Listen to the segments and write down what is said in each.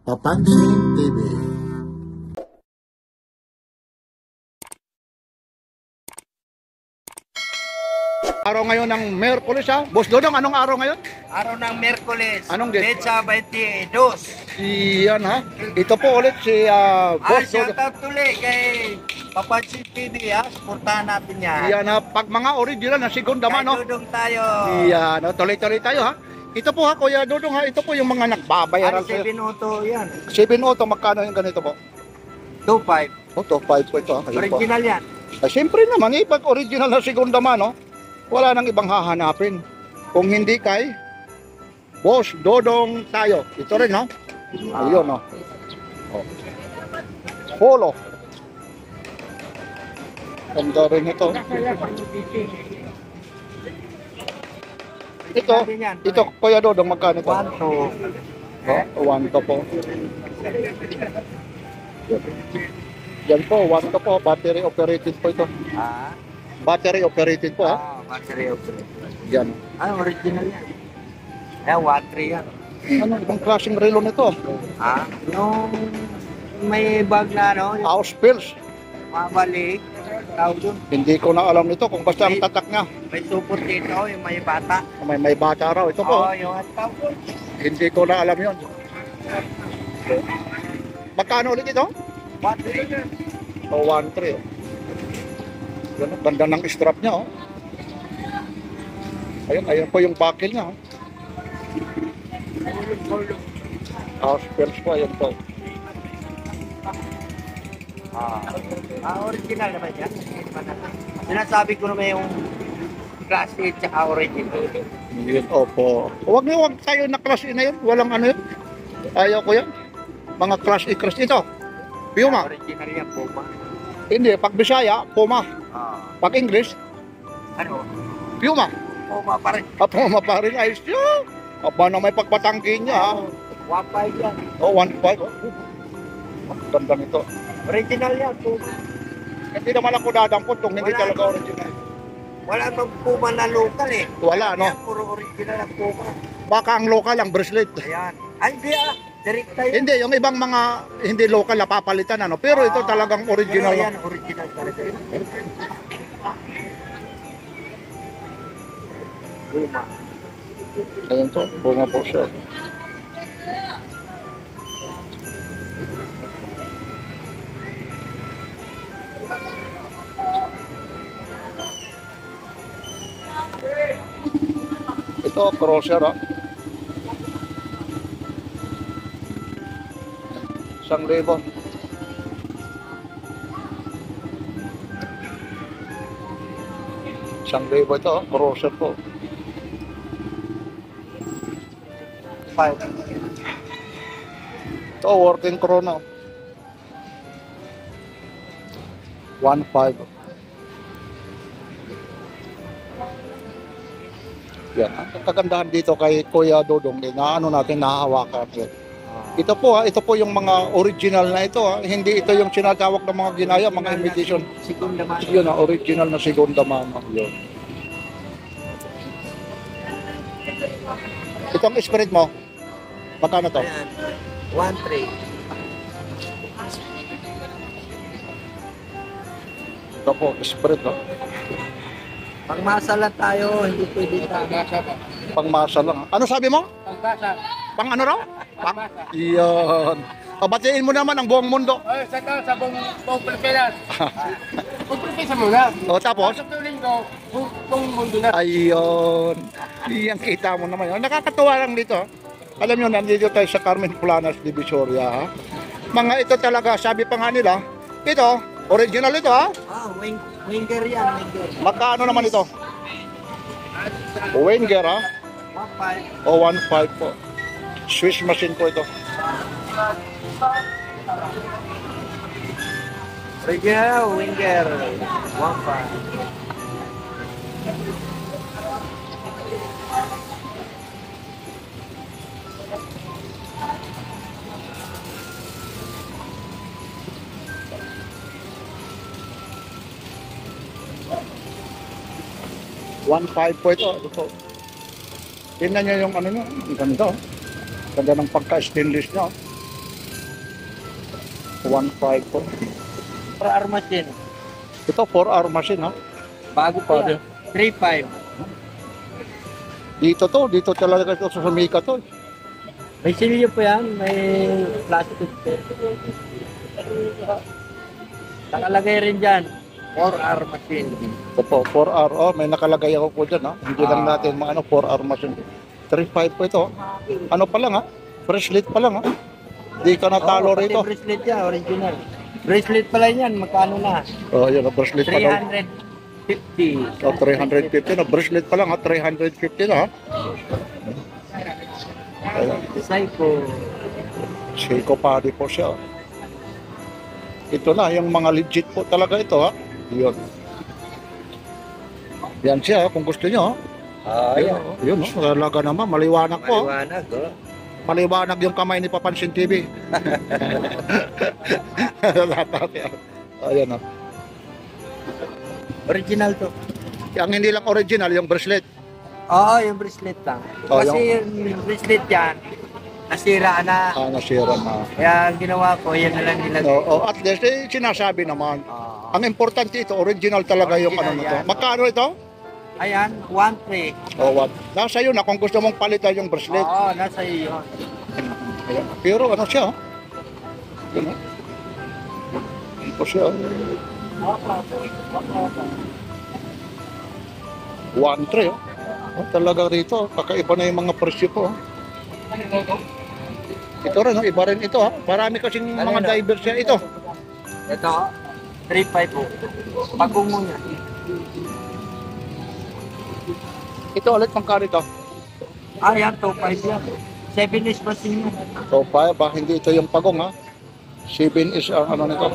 Papansin TV. Araw ngayon ng Miyerkules ha. Boss Dodong, anong araw ngayon? Araw ng Miyerkules. Anong date? Petsa 22. Iyan ha. Ito po ulit si Boss Dodong. Shoutout tuloy kay Papansin TV ha. Suportahan natin yan. Iyan ha. Pag mga original na segunda man, no? Kay Dudong tayo. Iyan ha. Tuloy-tuloy tayo ha. Ito po ha, Kuya Dodong ha. Ito po yung mga nagbabayaran Ano 7 auto yan. 7 auto, magkano yung ganito po? 2.5. Oh, 2.5 po ito ha. Ayun po. Original yan. Ay, siyempre naman, pag original na segunda man, no? Wala nang ibang hahanapin. Kung hindi kay Boss Dodong tayo. Ito rin, no? Ayun, no? Oh. Polo. Ganda rin ito. Ito, Kuya Dodong, magkano ito? 1 to. Oh, 1 to po. Yan po, 1 to po. Battery operated po ito. Ah. Battery operated po, ha? Battery operated. Yan. Original yan. Ayan, 1.3 yan. Ano, ibang klaseng relo nito? Yung may bag na ano, yung House pills. mabalik. Tawag dun. Hindi ko na alam nito kung basta ang tatak niya. May support dito, yung may bata. May bata raw. Ito po. Oo, yung at tawag. Hindi ko na alam yon. Magkano ulit ito? 1.3. O, 1.3. Oh. Yan, ang ganda ng strap niya. Oh. Ayun po yung buckle niya. Oh. House pills po. Ayan po. Original naman yan. Sinasabi ko naman yung Class A tsaka original. Yun, opo. Huwag tayo na class A na yun. Walang ano yun. Ayaw ko yan. Mga class A, class ito. Puma. Original yan, Puma. Hindi, pag Bisaya, Puma. Pag English, Ano? Puma. Puma pa rin. Puma pa rin. Ayos yun. Aba na may pagpatangkin niya. 1.5 yan. Oh, 1.5. Oh. Ganda nito. Original yan, Puma. Hindi naman ako dadampot kung hindi Wala. talaga original. Wala bang Puma na local eh. Wala, no? Yan, puro original ang Puma. Baka ang local, ang bracelet. Ayan. Ay, hindi ah. Direkta yan. Hindi, yung ibang mga hindi local napapalitan, ano? Pero ito talagang original. Pero yan, original talaga. Puma. Ayan to, bunga po siya. Ito, crosser, ha? 1,000. ito, crosser po. 5. Ito, working chrono. 1.5. Yan. Ang kagandahan dito kay Kuya Dodong, na ano natin, nahahawakan. Ito po yung mga original na ito. Hindi ito yung sinatawag ng mga ginaya, mga imitation. Segunda mano. Yun, original na segunda mano. Yun. Itong spirit mo, magkano to? Ayan. 1.3. Ito po, spirit. No? Pangmasala tayo, hindi pwede tayo. Pangmasa lang. Ano sabi mo? Pangmasa. Pang ano raw? Iyon. Pabatiin mo naman ang buong mundo. Ay, sa buong Pilipinas. Buong Pilipinas muna. O tapos? Sa tuling ko, buong mundo na. Ayun. Iyan kita mo naman. Nakakatuwa lang dito. Alam nyo, nandito tayo sa Carmen Planas, Divisoria. Ha? Mga ito talaga, sabi pa nga nila, ito, original ito ha. Winger yan, winger. Magkano naman ito? Wenger ha? 1.5. O 1.5 po. Swiss machine po ito. Original, winger. 1.5. $1.5 po ito. Tingnan nyo yung ano nyo. Ang ganda. Oh. Ganda ng pagka-stainless nyo. 1.5 po. 4-hour machine. Ito, 4-hour machine, ha? Bago pa yan. 3.5. Dito talaga ito sa Sumika to. May silyo po yan, may plastic po. Nakalagay rin dyan, 4-hour machine. Ito po, 4-hour. Oh, may nakalagay ako po dyan, ha? Hindi lang natin mga 4-hour machine. 3.5 po ito. Ano pa lang, ha? Bracelet pa lang, ha? Di ka natalo pati rito. bracelet yan, original. Bracelet pala yan, magkano na? Oh, yun, bracelet pa lang. 350. Oh, 350 na. Bracelet pa lang, ha? 350 na, ha? Ayan. Psycho. Seiko Pari po siya. Ito na, yung mga legit po talaga ito, ha? Yun. Yan siya, kung gusto nyo, ha? Yun, oh. Talaga naman, maliwanag po. Maliwanag, oh. Maliwanag yung kamay ni Papansin TV. Ayan, oh. Original to. Ang hindi lang original, yung bracelet. Oo, yung bracelet lang. Oh, Kasi yung bracelet yan, nasira na. Nasira na. Kaya ang ginawa ko, yan na lang nilagay. At least, sinasabi naman. Oo. Ang importante ito, original talaga yung ano Original na to. yan. Magkano ito? Ayan, 1.3. Oh, what? Nasa iyo na kung gusto mong palitan yung bracelet. Oo, nasa iyo yun. Ayan. Pero ano siya? Yun, oh. Ito siya. 1.3, oh. Oh, talaga rito, kakaiba na yung mga presyo po. Oh. Ito rin, oh. Iba rin ito. Oh. Marami kasing mga divers siya. Ito. Ito, 3.5 po. Bagong muna. Ito ulit pang karito. Ayan, 2.5 yan. 7 is machine yan. So, hindi ito yung pagong, ha? 7 is ang ano nito.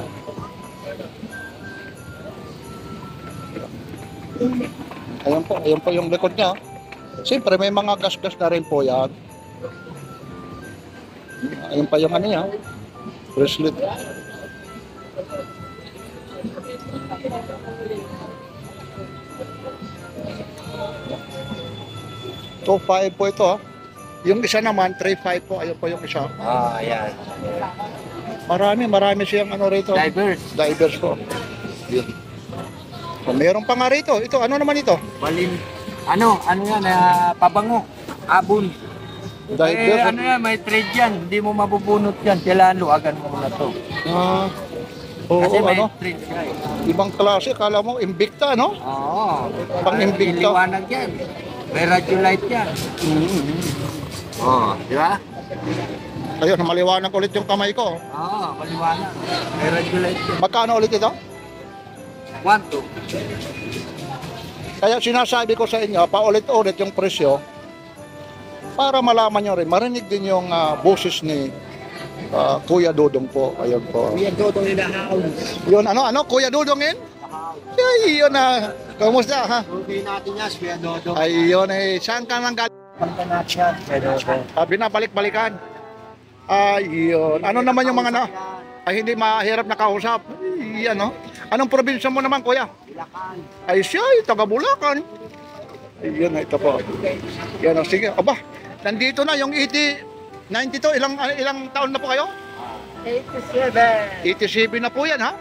Ayan po yung likod niya. Siyempre, may mga gas-gas na rin po yan. Ayan pa yung ano niya. Bracelet. So, 5 po ito, ha? Yung isa naman, 3.5 po. Ayun po yung isa. Ayan. Marami siyang ano rito. Divers po. Yun. So, meron pa nga rito. Ito, ano naman ito? Balin. Ano yan, pabango. Abon. Divers. Ano yan, may trade yan. Hindi mo mabubunot yan. Kailangan luagan mo na to. Oo, Kasi may ano? trade siya eh. Ibang klase. Kala mo, Invicta, no? Oo. Pang-Invicta. Liwanag yan. May radio light yan. Oo, di ba? Ayun, maliwanag ulit yung kamay ko. Oo, maliwanag. May radio light yan. Magkano ulit ito? 1, 2. Kaya sinasabi ko sa inyo, paulit-ulit yung presyo para malaman nyo rin, marinig din yung boses ni Kuya Dudong po. Ayun po. Kuya Dodong in the house. Yun, ano, Kuya Dudongin? Ay, yun na. Kamusta, ha? Okay natin yan, Kuya Dodong. Ayun, saan ka nang galing? Kanta natin yan, Kuya Dodong. Binabalik-balikan. Ayun. Ano naman yung mga ay hindi mahirap na kausap? Ay, ano? Anong probinsya mo naman, Kuya? Bulacan. Ay siya, taga Bulacan. Ayun, ito po. Yan, sige. Aba, nandito na yung 92. Ilang taon na po kayo? 87. 87 na po yan, ha?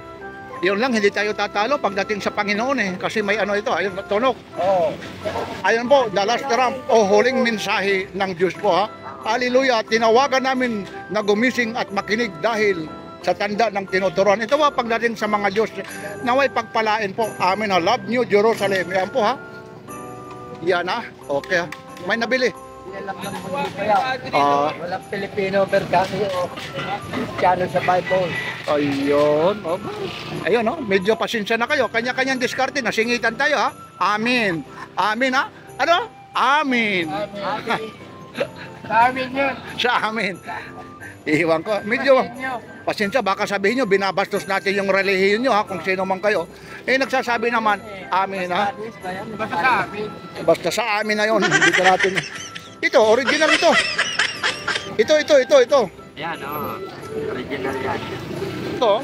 Yun lang, hindi tayo tatalo pagdating sa Panginoon, eh. Kasi may ano ito, ayun, tunok. Oo. Ayun po, the last trump o huling mensahe ng Diyos po, ha? Hallelujah, tinawagan namin na gumising at makinig dahil sa tanda ng tinuturuan. Ito po, pagdating sa mga Diyos, naway pagpalain po. Amin, ha? Love New Jerusalem. Yan po, ha? Yan, ha? Okay, ha? May nabili. Alam ng mundo kaya. Walang Pilipino, Mercado. Channel sa Bible. Ayun. Okay. Ayun, no? Medyo pasensya na kayo. Kanya-kanyang diskarte. Nasingitan tayo, ha? Amin. Amin, ha? Ano? Amin. Sa amin yun. Sa amin. Iiwan ko. Medyo pasensya. Baka sabihin nyo, binabastos natin yung relihiyon nyo, ha? Kung sino man kayo. Nagsasabi naman, amin, ha? Basta sa amin. Basta sa amin na yun. Hindi ka natin. Ito, original ito. Ito. Yan, oo. Original yan. Ito.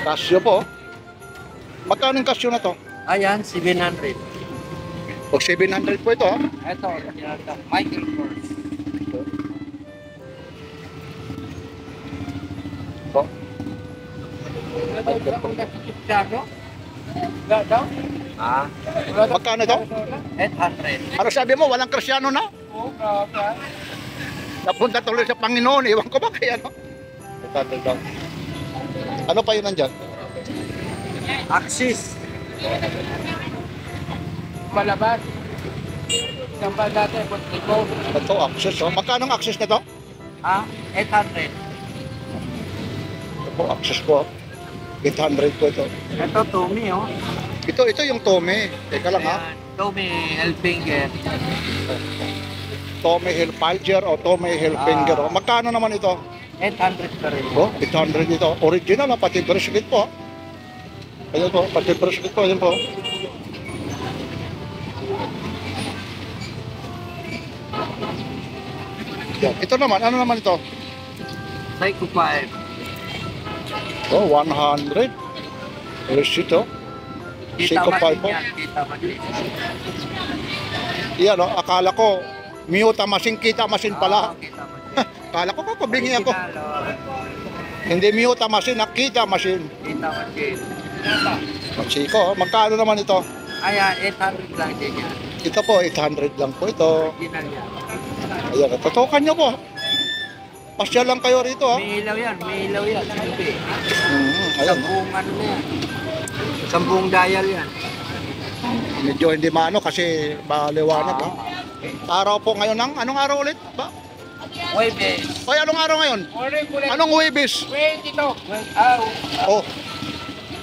Casio po. Magkano yung Casio na to? Ayan, 700. O 700 po ito, ha? Ito, original to. Michael Kors. Ganda po. Cristiano? Wala daw? Ah, Wala daw. Magkano to? 800. Ano sabi mo, walang Kristyano na? Oo, grabe. Napunta tuloy sa Panginoon, iwan ko ba kaya no? Ito daw. Ano pa yun nandyan? Axis. Palabas. Isang ba dati, Puntiko. Ito, access oh. Magkano ang access na to? Ah, 800. Ito po, access ko. 800 po ito. Ito, Tommy, oh. Ito yung Tome. Teka lang ha. Ayan, Tommy Elfinger. Tome Hilfiger o Tome Hilfiger. Ah. Magkano naman ito? 800 pa rin. Oh, 800 ito. Original ha, pati bracelet po. Ayan po, pati bracelet po. Ayan po. Yan. Ito naman, ano naman ito? Psycho 5. Oh, 100. Receipt oh. Kita Seiko man 5 din po. yan. Kita man din. Yan oh, akala ko Miyota Masin, kita Masin pala. Ah, kita man din. Akala ko kabingi ako. Original, oh. Hindi Miyota Masin, nakita Masin. Kita man din. Siko, magkano naman ito? Ayan, 800 lang din yan. Ito po, 800 lang po ito. Original yan. Ayan, tutukan nyo po. Pasyal lang kayo rito ha. May ilaw yan, may ilaw yan. Sabi. Ayan, Sambung ano na yan. Sambung dial yan. medyo hindi maano kasi maliwanag ha. Araw po ngayon ng, anong araw ulit ba? Webes. Hoy, anong araw ngayon? Ulit, ulit. Anong Huwebes? 22. Oh,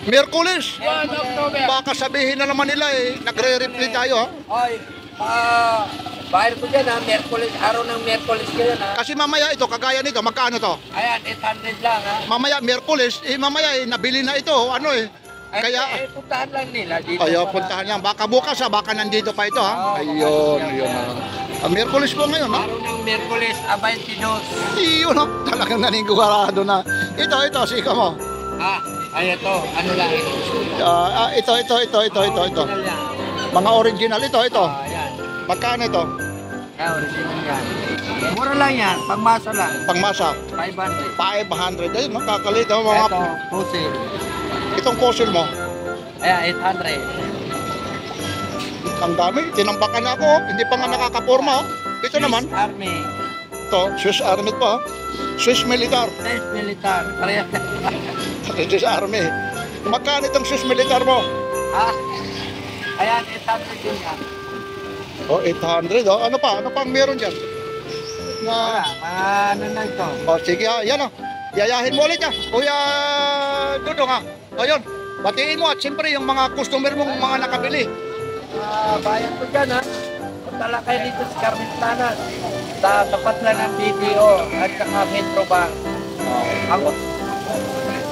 Miyerkules. 1 October. Baka sabihin na naman nila eh, nagre-reply tayo ha. Oy, bayar ko dyan ha, Merkulis, araw ng Merkulis ka yan ha. Kasi mamaya ito, kagaya nito, magkano to? Ayan, 800 lang ha. Mamaya, Miyerkules, mamaya nabili na ito, ano eh. Ay, Kaya, puntahan lang nila dito. ayaw para- puntahan yan. Baka bukas ha, baka nandito pa ito ha. Ayun, ayun ha. Miyerkules po ngayon ha. Araw ng Merkulis, 22. Iyon ha, talagang nanigurado na. Ito, sika mo. Ay ito, ano lang. Ito. Original yan. Mga original ito. Ayan. Magkano ito? Ayan, original yan. Mura lang yan, pangmasa lang. Pangmasa. 500. 500. Ayun, makakalit. Mga, Ito, pusil. itong fossil mo. Ayan, 800. Ang dami. Tinambakan na ako. Oh. Hindi pa nga nakakaporma. Oh. Ito naman. Swiss Army. Ito, Swiss Army pa. Swiss Militar. Swiss Militar. Parehas. Swiss Army. Magkano itong Swiss Militar mo? Ayan, 800 din yan. Oh, 800. Oh. Ano pa? Ano pang meron dyan? Wala, Na... ano na ito? Oh, sige ha. Yan oh. Yayahin mo ulit ha. Kuya Dudong ha. Ayun. Batiin mo at siyempre yung mga customer mong mga nakabili. Bayan ko dyan ha. Punta lang kayo dito sa Carmen Planas. Sa tapat lang ng BDO at saka Metro Bank.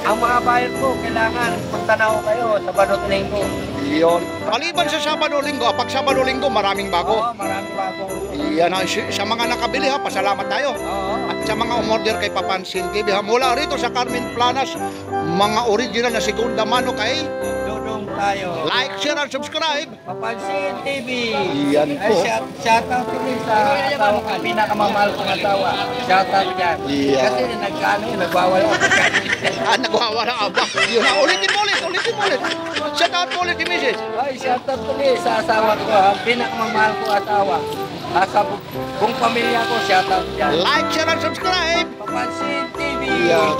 Ang mga bayan ko, kailangan punta na ako kayo sa Banot Linggo. Iyon. Maliban sa Sabado Linggo, pag Sabado Linggo maraming bago. Oo, maraming bago. Yan ha. Sa mga nakabili ha, pasalamat tayo. Oo. At sa mga umorder kay Papansin TV ha, mula rito sa Carmen Planas, mga original na segunda mano kay Dudong tayo. like, share, and subscribe. Papansin TV. Yan po. Ay, shout out ko rin sa asawa ko, pinakamamahal kong asawa. Shout out yan. Yeah. Kasi nagwawala ako. Nagwawala ka ba? Yun na, ulitin mo ulit. Shout out mo ulit, Mrs. Ay, shout out ko rin sa asawa ko, ha? Pinakamamahal kong asawa. Sa buong pamilya ko, shout out yan. Like, share, and subscribe. Papansin TV. Yan.